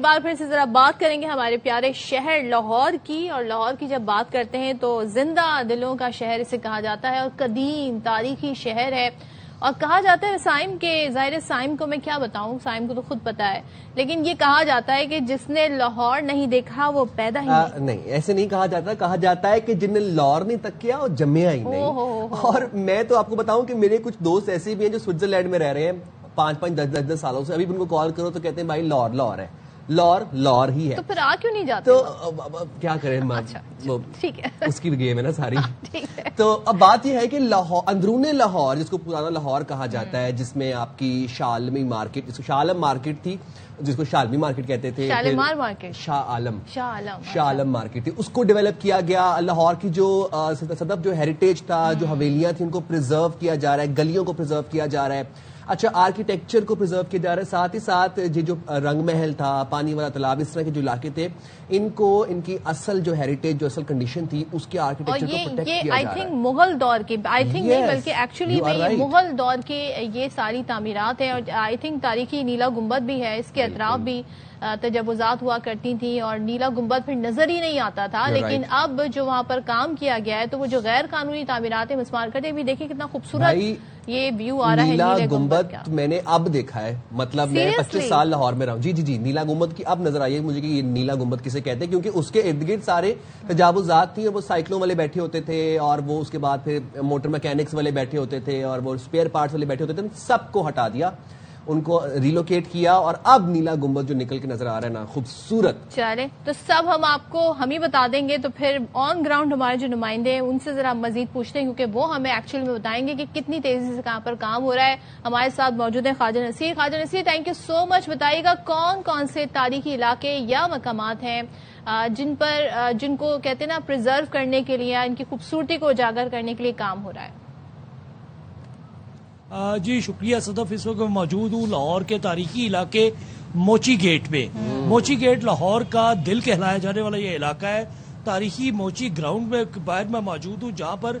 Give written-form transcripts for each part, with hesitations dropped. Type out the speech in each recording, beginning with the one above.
بار پھر سے ذرا بات کریں گے ہمارے پیارے شہر لاہور کی، اور لاہور کی جب بات کرتے ہیں تو زندہ دلوں کا شہر اسے کہا جاتا ہے اور قدیم تاریخی شہر ہے، اور کہا جاتا ہے سائم کے، ظاہر سائم کو میں کیا بتاؤں، سائم کو تو خود پتا ہے، لیکن یہ کہا جاتا ہے کہ جس نے لاہور نہیں دیکھا وہ پیدا ہی نہیں، ایسے نہیں کہا جاتا، کہا جاتا ہے کہ جن نے لاہور نہیں تک کیا وہ جمیا ہی نہیں۔ اور میں تو آپ کو بتاؤں کہ میرے کچھ دوست ایسے بھی ہیں جو سوئٹزرلینڈ میں رہ رہے ہیں 5-5 10 سالوں سے، ابھی بھی ان کو کال کرو تو کہتے ہیں بھائی لاہور ہے، لاہور ہی ہے، تو پھر آ کیوں نہیں جاتے؟ تو کیا کریں، ٹھیک ہے، اس کی گیم ہے نا ساری۔ تو اب بات یہ ہے کہ اندرون لاہور، جس کو پرانا لاہور کہا جاتا ہے، جس میں آپ کی شالمی مارکیٹ، جس کو شالم مارکیٹ تھی، جس کو شالمی مارکیٹ کہتے تھے، شاہ عالم مارکیٹ تھی، اس کو ڈیولپ کیا گیا۔ لاہور کی جو صدف جو ہیریٹیج تھا، جو حویلیاں تھیں، ان کو پرزرو کیا جا رہا ہے، گلیوں کو پرزرو کیا جا رہا ہے، اچھا آرکیٹیکچر کو پرزرو کیا جا رہا ہے، ساتھ ہی ساتھ یہ جو رنگ محل تھا، پانی والا تالاب، اس طرح کے جو علاقے تھے، ان کو ان کی اصل جو ہیریٹیج، جو اصل کنڈیشن تھی، اس کے آرکیٹیکچر کو پروٹیکٹ کیا جا رہا ہے۔ آئی تھنک مغل دور کی، آئی تھنک نہیں بلکہ ایکچولی میں یہ مغل دور کے یہ ساری تعمیرات ہیں، اور آئی تھنک تاریخی نیلا گنبد بھی ہے، اس کے اطراف بھی تجاوزات ہوا کرتی تھیں اور نیلا گنبد پھر نظر ہی نہیں آتا تھا، لیکن اب جو وہاں پر کام کیا گیا ہے تو وہ جو غیر قانونی تعمیرات ہیں مسمار کرتے بھی، دیکھیں کتنا خوبصورت یہ ویو آ رہا ہے نیلا گنبد میں نے اب دیکھا ہے، مطلب میں 25 سال لاہور میں رہا ہوں، جی نیلا گنبد کی اب نظر آئی ہے مجھے کہ یہ نیلا گنبد کسے کہتے ہیں، کیونکہ اس کے ارد گرد سارے تجاوزات تھیں، وہ سائیکلوں والے بیٹھے ہوتے تھے، اور وہ اس کے بعد پھر موٹر میکینکس والے بیٹھے ہوتے تھے، اور وہ اسپیئر پارٹس والے بیٹھے ہوتے تھے، سب کو ہٹا دیا، ان کو ریلوکیٹ کیا، اور اب نیلا گنبد جو نکل کے نظر آ رہا ہے نا، خوبصورت۔ چلے تو سب ہم ہی بتا دیں گے، تو پھر آن گراؤنڈ ہمارے جو نمائندے ہیں ان سے ذرا مزید پوچھتے ہیں، کیونکہ وہ ہمیں ایکچوئل میں بتائیں گے کہ کتنی تیزی سے کہاں پر کام ہو رہا ہے۔ ہمارے ساتھ موجود ہیں خواجہ نصیر۔ خواجہ نصیر، تھینک یو سو مچ۔ بتائیے گا کون سے تاریخی علاقے یا مقامات ہیں جن کو کہتے ہیں نا پرزرو کرنے کے لیے، ان کی خوبصورتی کو اجاگر کرنے کے لیے کام ہو رہا ہے؟ جی شکریہ صدف، اس وقت میں موجود ہوں لاہور کے تاریخی علاقے موچی گیٹ میں۔ موچی گیٹ لاہور کا دل کہلایا جانے والا یہ علاقہ ہے۔ تاریخی موچی گراؤنڈ میں باہر میں موجود ہوں، جہاں پر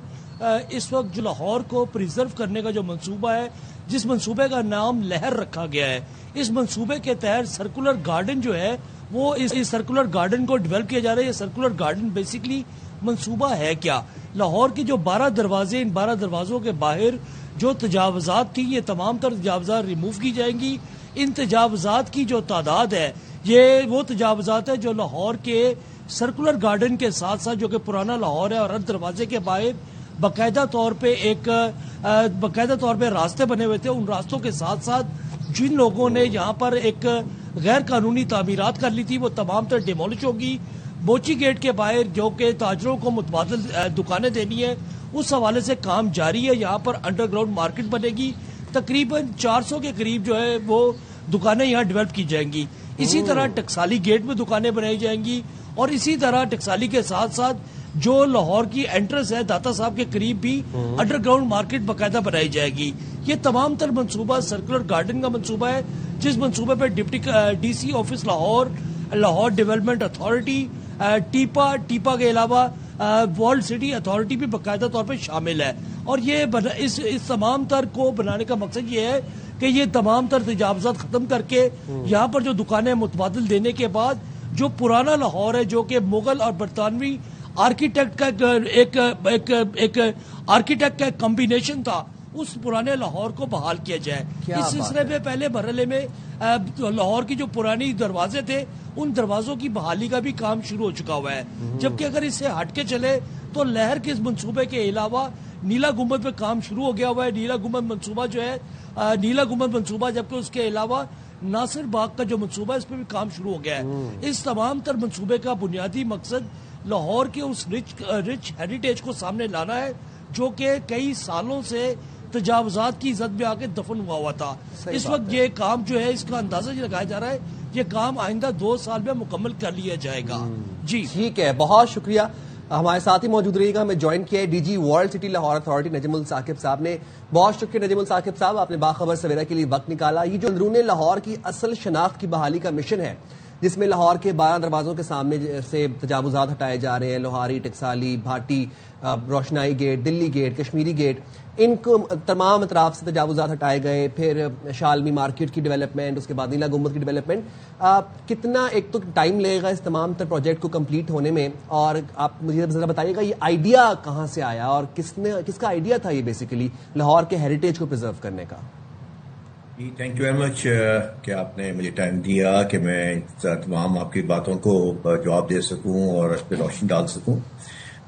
اس وقت جو لاہور کو پریزرو کرنے کا جو منصوبہ ہے، جس منصوبے کا نام لہر رکھا گیا ہے، اس منصوبے کے تحت سرکولر گارڈن جو ہے وہ اس سرکولر گارڈن کو ڈیولپ کیا جا رہا ہے۔ یہ سرکولر گارڈن بیسیکلی منصوبہ ہے کیا؟ لاہور کی جو 12 دروازے، ان 12 دروازوں کے باہر جو تجاوزات تھی، یہ تمام تر تجاوزات ریموو کی جائیں گی۔ ان تجاوزات کی جو تعداد ہے، یہ وہ تجاوزات ہے جو لاہور کے سرکولر گارڈن کے ساتھ ساتھ، جو کہ پرانا لاہور ہے، اور ہر دروازے کے باہر باقاعدہ طور پہ راستے بنے ہوئے تھے۔ ان راستوں کے ساتھ ساتھ جن لوگوں نے یہاں پر ایک غیر قانونی تعمیرات کر لی تھی، وہ تمام تر ڈیمولش ہوگی۔ موچی گیٹ کے باہر جو کہ تاجروں کو متبادل دکانیں دینی ہے، اس حوالے سے کام جاری ہے۔ یہاں پر انڈر گراؤنڈ مارکیٹ بنے گی، تقریباً 400 کے قریب جو ہے وہ دکانیں یہاں ڈیولپ کی جائیں گی۔ اسی طرح ٹکسالی گیٹ میں دکانیں بنائی جائیں گی، اور اسی طرح ٹکسالی کے ساتھ ساتھ جو لاہور کی انٹرنس ہے داتا صاحب کے قریب بھی انڈر گراؤنڈ مارکیٹ باقاعدہ بنائی جائے گی۔ یہ تمام تر منصوبہ سرکولر گارڈن کا منصوبہ ہے، جس منصوبے پہ deputy D C office Lahore development authority, TEPA کے علاوہ ورلڈ سٹی اتھارٹی بھی باقاعدہ طور پہ شامل ہے۔ اور یہ اس تمام تر کو بنانے کا مقصد یہ ہے کہ یہ تمام تر تجاوزات ختم کر کے یہاں پر جو دکانیں متبادل دینے کے بعد، جو پرانا لاہور ہے، جو کہ مغل اور برطانوی آرکیٹیکٹ کا کمبینیشن تھا، اس پرانے لاہور کو بحال کیا جائے۔ اس سلسلے میں پہلے مرحلے میں لاہور کی جو پرانی دروازے تھے، ان دروازوں کی بحالی کا بھی کام شروع ہو چکا ہوا ہے، جبکہ اگر اس سے ہٹ کے چلے تو لہر کے اس منصوبے کے علاوہ نیلا گنبد پہ کام شروع ہو گیا ہوا ہے۔ نیلا گنبد منصوبہ جو ہے، نیلا گنبد منصوبہ، جبکہ اس کے علاوہ ناصر باغ کا جو منصوبہ ہے، اس پہ بھی کام شروع ہو گیا ہے۔ اس تمام تر منصوبے کا بنیادی مقصد لاہور کے اس رچ ہیریٹیج کو سامنے لانا ہے، جو کہ کئی سالوں سے تجاوزات کی زد میں آ کے دفن ہوا تھا۔ اس وقت یہ کام جو ہے، اس کا اندازہ یہ لگایا جا رہا ہے، یہ کام آئندہ 2 سال میں مکمل کر لیا جائے گا۔ جی ٹھیک ہے، بہت شکریہ۔ ہمارے ساتھ ہی موجود رہیے گا، ہمیں جوائن کیا ہے D G world city Lahore authority Najam ul Saqib صاحب نے۔ بہت شکریہ نجم الثاقب صاحب، آپ نے باخبر سویرا کے لیے وقت نکالا۔ یہ جو اندرون لاہور کی اصل شناخت کی بحالی کا مشن ہے، جس میں لاہور کے 12 دروازوں کے سامنے سے تجاوزات ہٹائے جا رہے ہیں. لوہاری, ٹکسالی, بھاٹی, روشنائی گیٹ, دلی گیٹ, کشمیری گیٹ, ان کو تمام اطراف سے تجاوزات ہٹائے گئے. پھر شالمی مارکیٹ کی ڈیولپمنٹ, اس کے بعد نیلا گنبد کی ڈیولپمنٹ. کتنا ایک تو ٹائم لگے گا اس تمام تر پروجیکٹ کو کمپلیٹ ہونے میں, اور آپ مجھے ذرا بتائیے گا یہ آئیڈیا کہاں سے آیا اور کس کا آئیڈیا تھا یہ بیسیکلی لاہور کے ہیریٹیج کو پرزرو کرنے کا؟ جی تھینک یو ویری مچ کہ آپ نے مجھے ٹائم دیا کہ میں تمام آپ کی باتوں کو جواب دے سکوں اور اس پہ روشنی ڈال سکوں.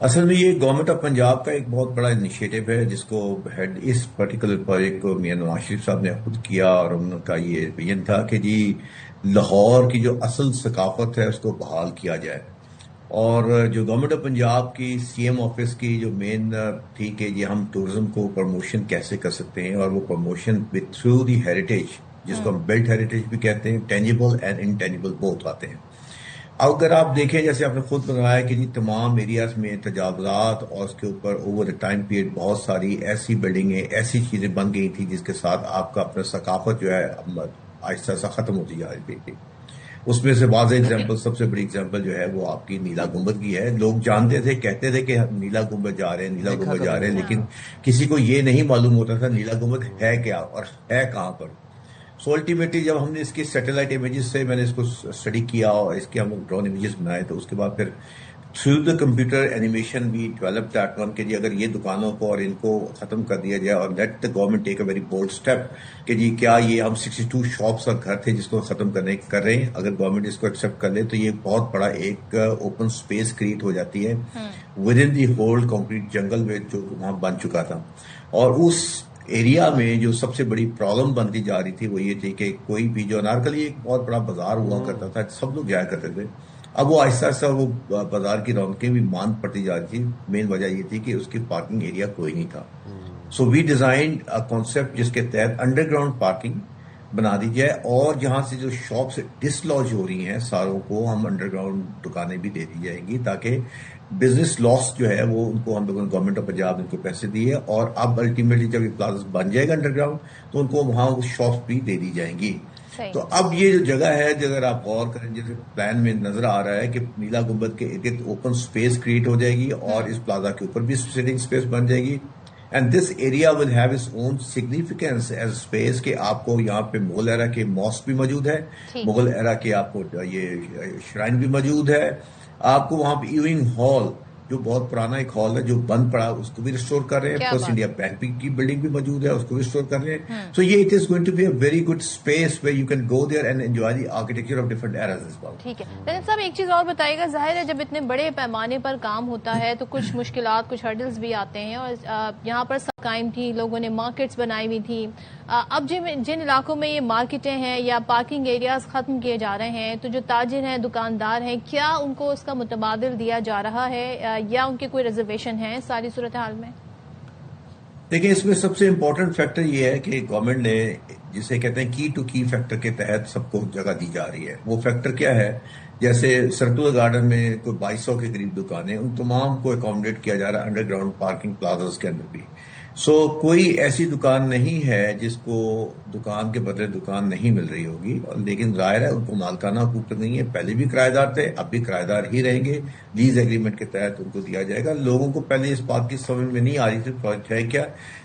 اصل میں یہ گورنمنٹ آف پنجاب کا ایک بہت بڑا انیشیٹو ہے جس کو ہیڈ اس پرٹیکولر پروجیکٹ کو میاں نواز شریف صاحب نے خود کیا, اور ان کا یہ ویژن تھا کہ جی لاہور کی جو اصل ثقافت ہے اس کو بحال کیا جائے. اور جو گورنمنٹ آف پنجاب کی سی ایم آفس کی جو مین تھی کہ یہ ہم ٹورزم کو پروموشن کیسے کر سکتے ہیں, اور وہ promotion with through the heritage, جس کو ہم بلٹ ہیریٹیج بھی کہتے ہیں, ٹینجیبل اینڈ انٹینجیبل بوتھ آتے ہیں. اگر آپ دیکھیں جیسے آپ نے خود بتایا کہ جی تمام ایریاز میں تجاوزات اور اس کے اوپر اوور ٹائم پیریڈ بہت ساری ایسی بلڈنگیں, ایسی چیزیں بن گئی تھیں جس کے ساتھ آپ کا اپنا ثقافت جو ہے آہستہ آہستہ ختم ہوتی جا رہی تھی. اس میں سے واضح ایگزامپل, سب سے بڑی ایگزامپل جو ہے وہ آپ کی نیلا گنبد کی ہے. لوگ جانتے تھے, کہتے تھے کہ نیلا گنبد جا رہے ہیں, نیلا گنبد جا رہے ہیں, لیکن کسی کو یہ نہیں معلوم ہوتا تھا نیلا گنبد ہے کیا اور ہے کہاں پر. سو الٹیمیٹلی جب ہم نے اس کی سیٹلائٹ امیجز سے میں نے اس کو اسٹڈی کیا اور اس کے ہم ڈرون امیجز بنائے, تو اس کے بعد پھر تھرو دا کمپیوٹر اینیمیشن بھی ڈیولپ دیٹ ون کہ جی اگر یہ دکانوں کو اور ان کو ختم کر دیا جائے, اور let the government take a very bold step کہ جی کیا یہ ہم 62 شاپس اور گھر تھے جس کو ختم کر رہے ہیں, اگر گورنمنٹ اس کو ایکسیپٹ کر لے تو یہ بہت بڑا ایک اوپن اسپیس کریٹ ہو جاتی ہے with in the whole concrete جنگل میں جو وہاں بن چکا تھا. اور اس ایریا میں جو سب سے بڑی پرابلم بنتی جا رہی تھی وہ یہ تھی کہ کوئی بھی جو انارکلی ایک بہت بڑا بازار ہوا کرتا تھا, سب لوگ جایا کرتے تھے, اب وہ آہستہ آہستہ وہ بازار کی رونقیں بھی ماند پڑتی جا رہی تھی. مین وجہ یہ تھی کہ اس کی پارکنگ ایریا کوئی نہیں تھا. سو وی ڈیزائن کانسیپٹ جس کے تحت انڈر گراؤنڈ پارکنگ بنا دی جائے, اور جہاں سے جو شاپس ڈسلوج ہو رہی ہیں ساروں کو ہم انڈر گراؤنڈ دکانیں بھی دے دی جائیں گی, تاکہ بزنس لاس جو ہے وہ ان کو ہم لوگوں نے گورنمنٹ آف پنجاب ان کو پیسے دیے, اور اب الٹیمیٹلی جب یہ پلازا بن جائے گا انڈر گراؤنڈ تو ان کو وہاں شاپس بھی دے دی جائیں گی. تو اب یہ جو جگہ ہے اگر آپ غور کریں جیسے پلان میں نظر آ رہا ہے کہ نیلا گنبد کے ارد گرد اوپن اسپیس کریٹ ہو جائے گی, اور اس پلازا کے اوپر بھی سٹنگ اسپیس بن جائے گی. And this area will have its own significance as space کہ آپ کو یہاں پہ مغل ایرا کے ماسک بھی موجود ہے, مغل ایرا کے آپ کو یہ شرائن بھی موجود ہے, آپ کو وہاں پہ ایوننگ ہال جو بہت پرانا ایک ہال ہے جو بند پڑا اس کو بھی ریسٹور کر رہے ہیں, پلس انڈیا بینک کی بلڈنگ بھی موجود ہے اس کو بھی ریسٹور کر رہے ہیں. سو یہ it is going to be a very good space where you can go there and enjoy the architecture of different eras as well. ٹھیک ہے رنجن صاحب, ایک چیز اور بتائیے گا, ظاہر ہے جب اتنے بڑے پیمانے پر کام ہوتا ہے تو کچھ مشکلات, کچھ ہرڈلز بھی آتے ہیں, اور یہاں پر سب قائم تھی, لوگوں نے مارکیٹس بنائی ہوئی تھی. اب جن علاقوں میں یہ مارکیٹیں ہیں یا پارکنگ ایریاز ختم کیے جا رہے ہیں, تو جو تاجر ہیں, دکاندار ہیں, کیا ان کو اس کا متبادل دیا جا رہا ہے یا ان کے کوئی ریزرویشن ہے ساری صورتحال میں؟ دیکھیں اس میں سب سے امپورٹنٹ فیکٹر یہ ہے کہ گورنمنٹ نے جسے کہتے ہیں کی ٹو کی فیکٹر کے تحت سب کو جگہ دی جا رہی ہے. وہ فیکٹر کیا ہے, جیسے سرکولر گارڈن میں کوئی 2200 کے قریب دکانیں, ان تمام کو اکوموڈیٹ کیا جا رہا ہے انڈر گراؤنڈ پارکنگ پلازاز کے اندر بھی. سو کوئی ایسی دکان نہیں ہے جس کو دکان کے بدلے دکان نہیں مل رہی ہوگی, لیکن ظاہر ہے ان کو مالکانہ حقوق نہیں ہے. پہلے بھی کرایہ دار تھے, اب بھی کرایہ دار ہی رہیں گے, لیز ایگریمنٹ کے تحت ان کو دیا جائے گا. لوگوں کو پہلے اس بات کی سمجھ میں نہیں آ رہی تھی پروجیکٹ ہے کیا,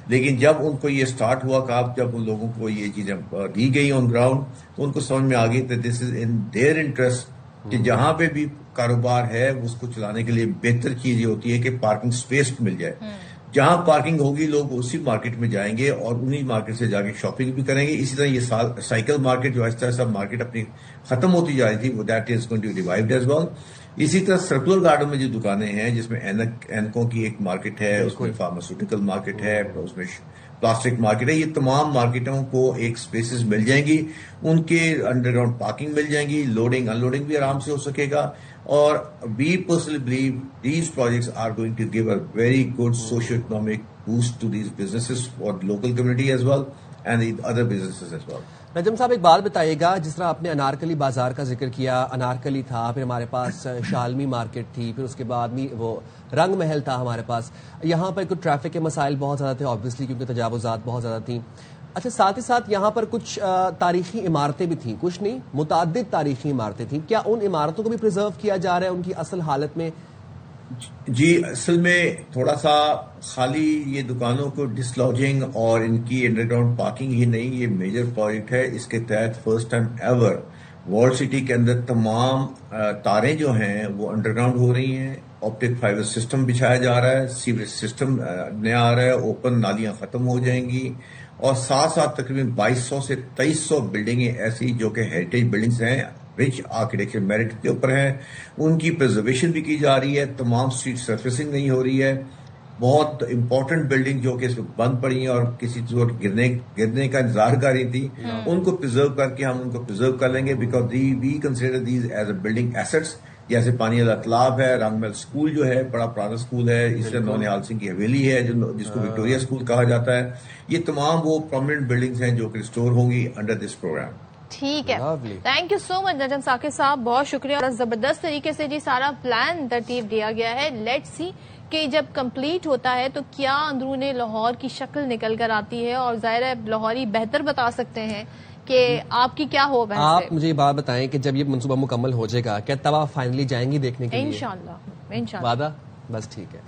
لیکن جب ان کو یہ سٹارٹ ہوا کہ آپ جب ان لوگوں کو یہ چیزیں دی گئی آن گراؤنڈ تو ان کو سمجھ میں آ گئی کہ دس از ان دیئر انٹرسٹ کہ جہاں پہ بھی کاروبار ہے اس کو چلانے کے لیے بہتر چیز یہ ہوتی ہے کہ پارکنگ سپیس مل جائے. جہاں پارکنگ ہوگی لوگ اسی مارکیٹ میں جائیں گے اور انہی مارکیٹ سے جا کے شاپنگ بھی کریں گے. اسی طرح یہ سائیکل مارکیٹ جو آہستہ آہستہ مارکیٹ اپنی ختم ہوتی جا رہی تھی وہ that is going to revived as well. اسی طرح سرکولر گارڈن میں جو دکانیں ہیں جس میں اینکوں کی ایک مارکیٹ ہے, اس میں فارماسیوٹیکل مارکیٹ ہے, اس میں پلاسٹک مارکیٹ ہے, یہ تمام مارکیٹوں کو ایک سپیسز مل جائیں گی, ان کے انڈر گراؤنڈ پارکنگ مل جائیں گی, لوڈنگ ان لوڈنگ بھی آرام سے ہو سکے گا. اور we personally believe these projects are going to give a very good socio-economic boost to these businesses for the local community as well and the other businesses as well. نجم صاحب ایک بات بتائیے گا, جس طرح آپ نے انارکلی بازار کا ذکر کیا, انارکلی تھا, پھر ہمارے پاس شالمی مارکیٹ تھی, پھر اس کے بعد وہ رنگ محل تھا ہمارے پاس. یہاں پر کچھ ٹریفک کے مسائل بہت زیادہ تھے آبویسلی کیونکہ تجاوزات بہت زیادہ تھیں. اچھا ساتھ ہی ساتھ یہاں پر کچھ تاریخی عمارتیں بھی تھیں، کچھ نہیں متعدد تاریخی عمارتیں تھیں، کیا ان عمارتوں کو بھی پرزرو کیا جا رہا ہے ان کی اصل حالت میں؟ جی اصل میں تھوڑا سا خالی یہ دکانوں کو ڈسلوجنگ اور ان کی انڈر گراؤنڈ پارکنگ ہی نہیں، یہ میجر پروجیکٹ ہے. اس کے تحت first time ever world city کے اندر تمام تاریں جو ہیں وہ انڈر گراؤنڈ ہو رہی ہیں، آپٹک فائبر سسٹم بچھایا جا رہا ہے، سیوریج سسٹم نیا آ رہا ہے، اوپن نالیاں ختم ہو جائیں گی، اور ساتھ ساتھ تقریباً 2200 سے 2300 بلڈنگیں ایسی جو کہ ہیریٹیج بلڈنگز ہیں، رچ آرکیٹیکچر میرٹ کے اوپر ہیں، ان کی پرزرویشن بھی کی جا رہی ہے. تمام اسٹریٹ سرفیسنگ نہیں ہو رہی ہے. بہت امپورٹنٹ بلڈنگ جو کہ اس وقت بند پڑی ہیں اور کسی چیز گرنے کا انتظار کر رہی تھی، ان کو پرزرو کر کے ہم ان کو پرزرو کر لیں گے، because we consider these as a building assets. جیسے پانی والا تالاب ہے، رنگ محل اسکول جو ہے بڑا پرانا اسکول ہے، اس طرح نونیال سنگھ کی حویلی ہے جس کو وکٹوریہ اسکول کہا جاتا ہے. یہ تمام وہ پرماننٹ بلڈنگز ہیں جو کہ ریسٹور ہوں گی انڈر دس پروگرام. ٹھیک ہے، تھینک یو سو مچ نجم ثاقب صاحب، بہت شکریہ. اور زبردست طریقے سے جی سارا پلان ترتیب دیا گیا ہے. لیٹس سی کہ جب کمپلیٹ ہوتا ہے تو کیا اندرون لاہور کی شکل نکل کر آتی ہے، اور ظاہر ہے لاہوری بہتر بتا سکتے ہیں کہ آپ کی کیا ہو. آپ مجھے یہ بات بتائیں کہ جب یہ منصوبہ مکمل ہو جائے گا کیا تب آپ فائنلی جائیں گی دیکھنے کے لیے؟ انشاءاللہ وعدہ؟ بس ٹھیک ہے.